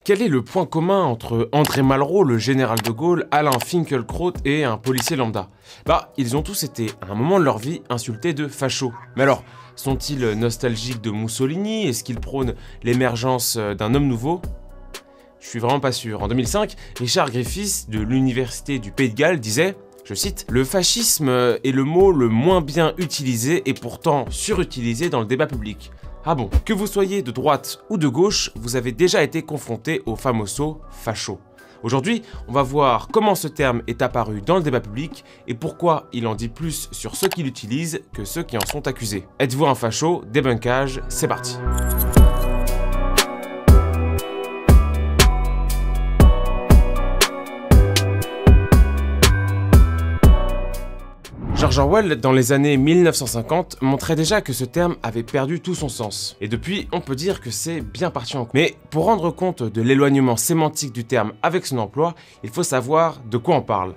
Quel est le point commun entre André Malraux, le général de Gaulle, Alain Finkielkraut et un policier lambda? Ils ont tous été, à un moment de leur vie, insultés de fachos. Mais alors, sont-ils nostalgiques de Mussolini? Est-ce qu'ils prônent l'émergence d'un homme nouveau? Je suis vraiment pas sûr. En 2005, Richard Griffiths de l'Université du Pays de Galles disait, je cite, « Le fascisme est le mot le moins bien utilisé et pourtant surutilisé dans le débat public. » Ah bon? Que vous soyez de droite ou de gauche, vous avez déjà été confronté au famoso facho. Aujourd'hui, on va voir comment ce terme est apparu dans le débat public et pourquoi il en dit plus sur ceux qui l'utilisent que ceux qui en sont accusés. Êtes-vous un facho? Débunkage, c'est parti. George Orwell, dans les années 1950, montrait déjà que ce terme avait perdu tout son sens. Et depuis, on peut dire que c'est bien parti en couille. Mais pour rendre compte de l'éloignement sémantique du terme avec son emploi, il faut savoir de quoi on parle.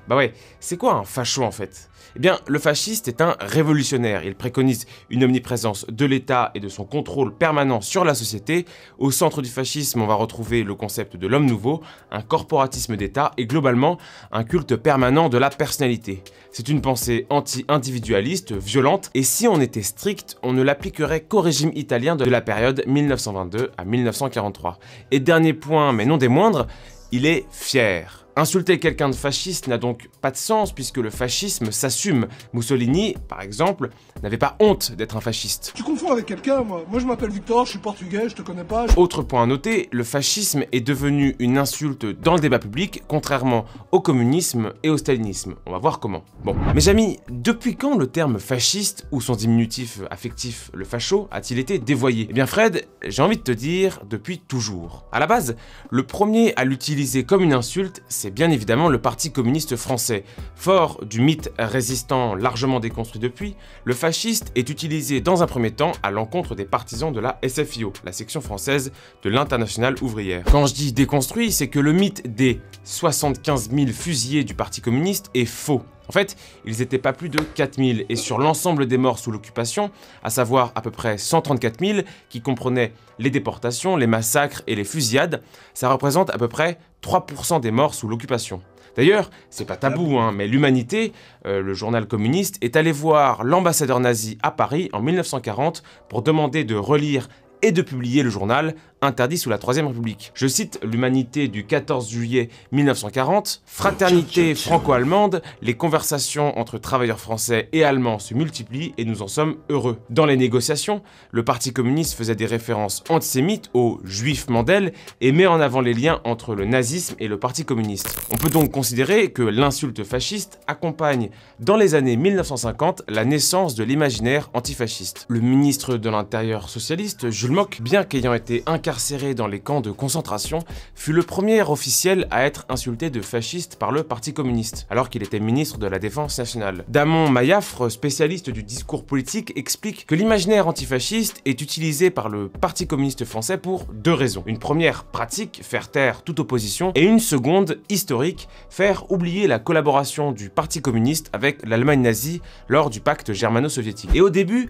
C'est quoi un facho en fait? Eh bien, le fasciste est un révolutionnaire. Il préconise une omniprésence de l'État et de son contrôle permanent sur la société. Au centre du fascisme, on va retrouver le concept de l'homme nouveau, un corporatisme d'État et globalement un culte permanent de la personnalité. C'est une pensée anti-individualiste, violente, et si on était strict, on ne l'appliquerait qu'au régime italien de la période 1922 à 1943. Et dernier point, mais non des moindres, il est fier. Insulter quelqu'un de fasciste n'a donc pas de sens puisque le fascisme s'assume. Mussolini, par exemple, n'avait pas honte d'être un fasciste. Tu confonds avec quelqu'un, moi je m'appelle Victor, je suis portugais, je te connais pas. Autre point à noter, le fascisme est devenu une insulte dans le débat public, contrairement au communisme et au stalinisme. On va voir comment. Bon, mes amis, depuis quand le terme fasciste, ou son diminutif affectif, le facho, a-t-il été dévoyé? Eh bien Fred, j'ai envie de te dire, depuis toujours. À la base, le premier à l'utiliser comme une insulte, c'est bien évidemment le Parti communiste français. Fort du mythe résistant largement déconstruit depuis, le fasciste est utilisé dans un premier temps à l'encontre des partisans de la SFIO, la section française de l'Internationale ouvrière. Quand je dis déconstruit, c'est que le mythe des 75 000 fusillés du Parti communiste est faux. En fait, ils étaient pas plus de 4000 et sur l'ensemble des morts sous l'occupation, à savoir à peu près 134 000 qui comprenaient les déportations, les massacres et les fusillades, ça représente à peu près 3% des morts sous l'occupation. D'ailleurs, c'est pas tabou, mais l'Humanité, le journal communiste, est allé voir l'ambassadeur nazi à Paris en 1940 pour demander de relire et de publier le journal, interdit sous la Troisième République. Je cite l'Humanité du 14 juillet 1940, « Fraternité franco-allemande, les conversations entre travailleurs français et allemands se multiplient et nous en sommes heureux. » Dans les négociations, le Parti communiste faisait des références antisémites aux juifs Mandel et met en avant les liens entre le nazisme et le Parti communiste. On peut donc considérer que l'insulte fasciste accompagne dans les années 1950 la naissance de l'imaginaire antifasciste. Le ministre de l'Intérieur socialiste, Jules Mock, bien qu'ayant été incarcéré dans les camps de concentration, fut le premier officiel à être insulté de fasciste par le Parti communiste, alors qu'il était ministre de la Défense nationale. Damon Mayafre, spécialiste du discours politique, explique que l'imaginaire antifasciste est utilisé par le Parti communiste français pour deux raisons. Une première, pratique, faire taire toute opposition, et une seconde, historique, faire oublier la collaboration du Parti communiste avec l'Allemagne nazie lors du pacte germano-soviétique. Et au début,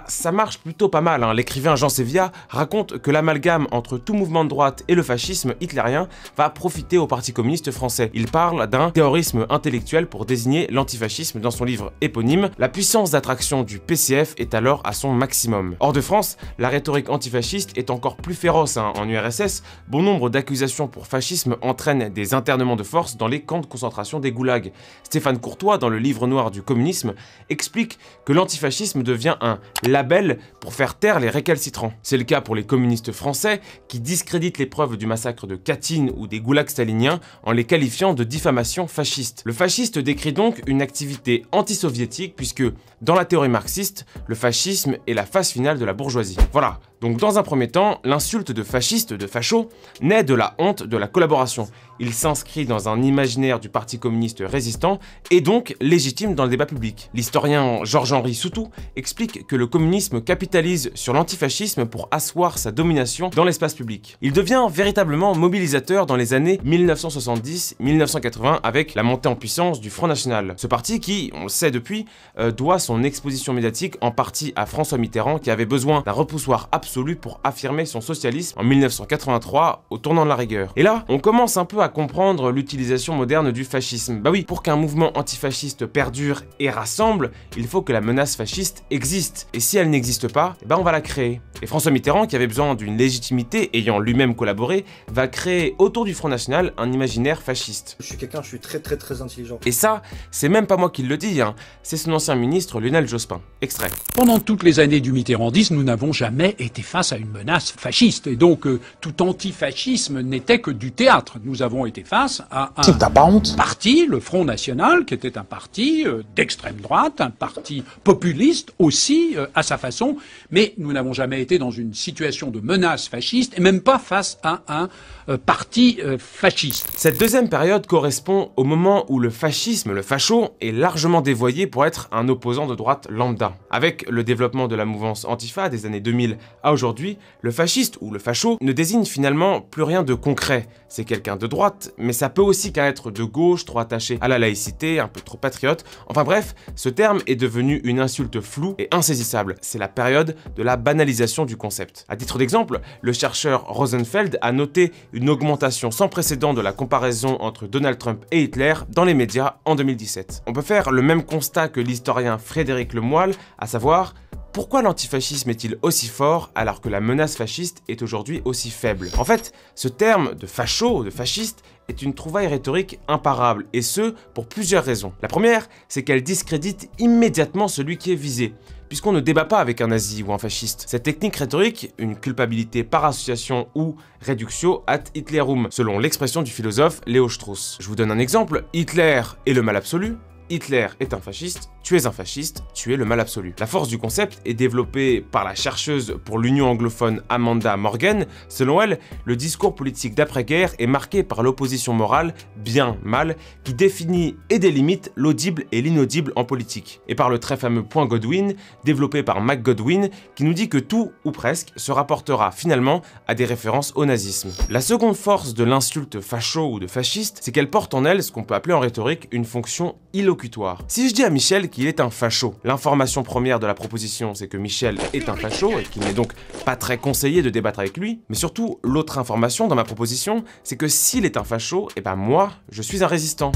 ça marche plutôt pas mal. L'écrivain Jean Sévilla raconte que l'amalgame entre tout mouvement de droite et le fascisme hitlérien va profiter au Parti communiste français. Il parle d'un terrorisme intellectuel pour désigner l'antifascisme dans son livre éponyme. La puissance d'attraction du PCF est alors à son maximum. Hors de France, la rhétorique antifasciste est encore plus féroce. En URSS, bon nombre d'accusations pour fascisme entraînent des internements de force dans les camps de concentration des goulags. Stéphane Courtois, dans le livre noir du communisme, explique que l'antifascisme devient un label pour faire taire les récalcitrants. C'est le cas pour les communistes français qui discréditent les preuves du massacre de Katyn ou des goulags staliniens en les qualifiant de diffamation fasciste. Le fasciste décrit donc une activité anti-soviétique puisque, dans la théorie marxiste, le fascisme est la phase finale de la bourgeoisie. Voilà. Donc dans un premier temps, l'insulte de fasciste, de facho, naît de la honte de la collaboration. il s'inscrit dans un imaginaire du parti communiste résistant et donc légitime dans le débat public. L'historien Georges-Henri Soutou explique que le communisme capitalise sur l'antifascisme pour asseoir sa domination dans l'espace public. Il devient véritablement mobilisateur dans les années 1970-1980 avec la montée en puissance du Front National. Ce parti qui, on le sait depuis, doit son exposition médiatique en partie à François Mitterrand qui avait besoin d'un repoussoir absolu pour affirmer son socialisme en 1983 au tournant de la rigueur. Et là, on commence un peu à comprendre l'utilisation moderne du fascisme. Bah oui, pour qu'un mouvement antifasciste perdure et rassemble, il faut que la menace fasciste existe. Et si elle n'existe pas, on va la créer. Et François Mitterrand, qui avait besoin d'une légitimité, ayant lui-même collaboré, va créer autour du Front National un imaginaire fasciste. Je suis très intelligent. Et ça, c'est même pas moi qui le dis, hein. C'est son ancien ministre Lionel Jospin. Extrait. Pendant toutes les années du mitterrandisme, nous n'avons jamais été face à une menace fasciste. Et donc, tout antifascisme n'était que du théâtre. Nous avons été face à un parti, le Front National, qui était un parti d'extrême droite, un parti populiste aussi, à sa façon, mais nous n'avons jamais été dans une situation de menace fasciste, et même pas face à un parti fasciste. Cette deuxième période correspond au moment où le fascisme, le facho, est largement dévoyé pour être un opposant de droite lambda. Avec le développement de la mouvance Antifa des années 2000 à aujourd'hui, le fasciste ou le facho ne désigne finalement plus rien de concret. C'est quelqu'un de droite, mais ça peut aussi être de gauche, trop attaché à la laïcité, un peu trop patriote. Enfin bref, ce terme est devenu une insulte floue et insaisissable. C'est la période de la banalisation du concept. À titre d'exemple, le chercheur Rosenfeld a noté une augmentation sans précédent de la comparaison entre Donald Trump et Hitler dans les médias en 2017. On peut faire le même constat que l'historien Frédéric Lemoyle, à savoir pourquoi l'antifascisme est-il aussi fort alors que la menace fasciste est aujourd'hui aussi faible? En fait, ce terme de facho, de fasciste, est une trouvaille rhétorique imparable, et ce, pour plusieurs raisons. La première, c'est qu'elle discrédite immédiatement celui qui est visé, puisqu'on ne débat pas avec un nazi ou un fasciste. Cette technique rhétorique, une culpabilité par association ou reductio ad Hitlerum, selon l'expression du philosophe Léo Strauss. Je vous donne un exemple, Hitler est le mal absolu, Hitler est un fasciste, tu es un fasciste, tu es le mal absolu. La force du concept est développée par la chercheuse pour l'Union anglophone Amanda Morgan. Selon elle, le discours politique d'après-guerre est marqué par l'opposition morale, bien-mal, qui définit et délimite l'audible et l'inaudible en politique. Et par le très fameux point Godwin, développé par McGodwin, qui nous dit que tout, ou presque, se rapportera finalement à des références au nazisme. La seconde force de l'insulte facho ou de fasciste, c'est qu'elle porte en elle ce qu'on peut appeler en rhétorique une fonction illocutoire. Si je dis à Michel qu'il est un facho, l'information première de la proposition, c'est que Michel est un facho et qu'il n'est donc pas très conseillé de débattre avec lui, mais surtout, l'autre information dans ma proposition, c'est que s'il est un facho, moi, je suis un résistant.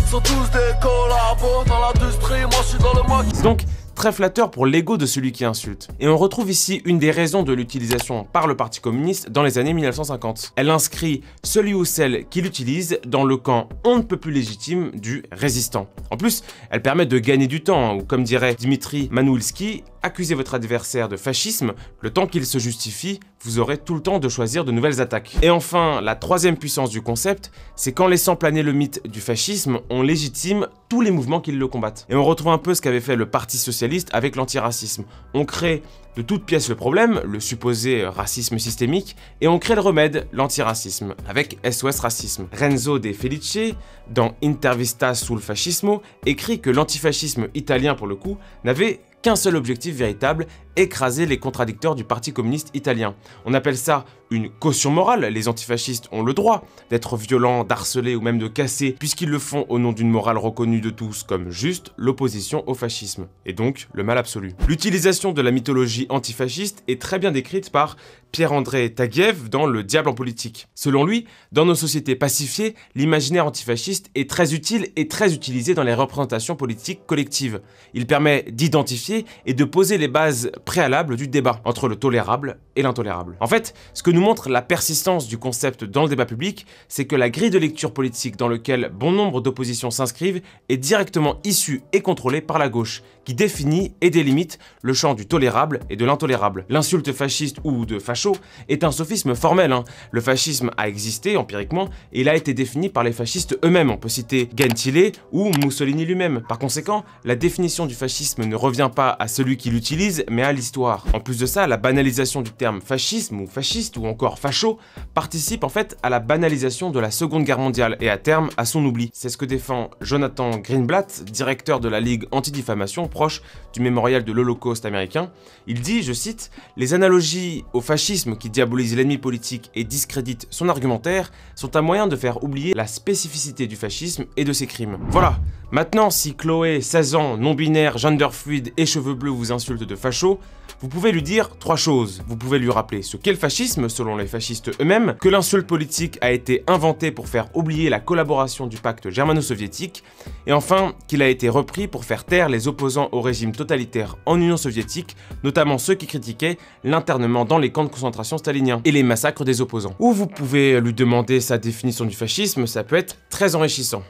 C'est donc très flatteur pour l'ego de celui qui insulte. Et on retrouve ici une des raisons de l'utilisation par le Parti communiste dans les années 1950. Elle inscrit celui ou celle qui l'utilise dans le camp on ne peut plus légitime du résistant. En plus, elle permet de gagner du temps, ou comme dirait Dimitri Manouilski, accusez votre adversaire de fascisme, le temps qu'il se justifie, vous aurez tout le temps de choisir de nouvelles attaques. Et enfin, la troisième puissance du concept, c'est qu'en laissant planer le mythe du fascisme, on légitime tous les mouvements qui le combattent. Et on retrouve un peu ce qu'avait fait le Parti socialiste avec l'antiracisme. On crée de toutes pièces le problème, le supposé racisme systémique, et on crée le remède, l'antiracisme, avec SOS Racisme. Renzo De Felice, dans Intervista sul fascismo, écrit que l'antifascisme italien, pour le coup, n'avait qu'un seul objectif véritable, écraser les contradicteurs du Parti communiste italien. On appelle ça une caution morale, les antifascistes ont le droit d'être violents, d'harceler ou même de casser, puisqu'ils le font au nom d'une morale reconnue de tous comme juste l'opposition au fascisme, et donc le mal absolu. L'utilisation de la mythologie antifasciste est très bien décrite par Pierre-André Taguieff dans Le Diable en politique. Selon lui, dans nos sociétés pacifiées, l'imaginaire antifasciste est très utile et très utilisé dans les représentations politiques collectives. Il permet d'identifier et de poser les bases préalables du débat entre le tolérable et l'intolérable. En fait, ce que nous montre la persistance du concept dans le débat public, c'est que la grille de lecture politique dans laquelle bon nombre d'oppositions s'inscrivent est directement issue et contrôlée par la gauche, qui définit et délimite le champ du tolérable et de l'intolérable. L'insulte fasciste ou de facho est un sophisme formel. Le fascisme a existé empiriquement et il a été défini par les fascistes eux-mêmes. On peut citer Gentile ou Mussolini lui-même. Par conséquent, la définition du fascisme ne revient pas à celui qui l'utilise, mais à l'histoire. En plus de ça, la banalisation du terme fascisme ou fasciste ou encore facho, participe en fait à la banalisation de la Seconde Guerre mondiale et à terme à son oubli. C'est ce que défend Jonathan Greenblatt, directeur de la Ligue anti-diffamation proche du mémorial de l'Holocauste américain. Il dit, je cite, « Les analogies au fascisme qui diabolise l'ennemi politique et discrédite son argumentaire sont un moyen de faire oublier la spécificité du fascisme et de ses crimes. » Voilà. Maintenant, si Chloé, 16 ans, non-binaire, genderfluide et cheveux bleus vous insulte de facho, vous pouvez lui dire 3 choses. Vous pouvez lui rappeler ce qu'est le fascisme, selon les fascistes eux-mêmes, que l'insulte politique a été inventée pour faire oublier la collaboration du pacte germano-soviétique, et enfin, qu'il a été repris pour faire taire les opposants au régime totalitaire en Union soviétique, notamment ceux qui critiquaient l'internement dans les camps de concentration staliniens et les massacres des opposants. Ou vous pouvez lui demander sa définition du fascisme, ça peut être très enrichissant.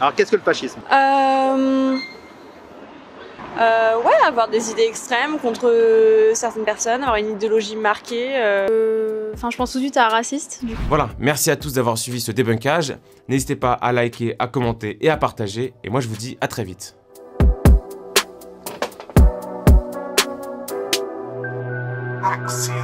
Alors qu'est-ce que le fascisme? Ouais, avoir des idées extrêmes contre certaines personnes, avoir une idéologie marquée. Enfin, je pense tout de suite à raciste. Voilà, merci à tous d'avoir suivi ce débunkage. N'hésitez pas à liker, à commenter et à partager. Et moi, je vous dis à très vite. Axiom.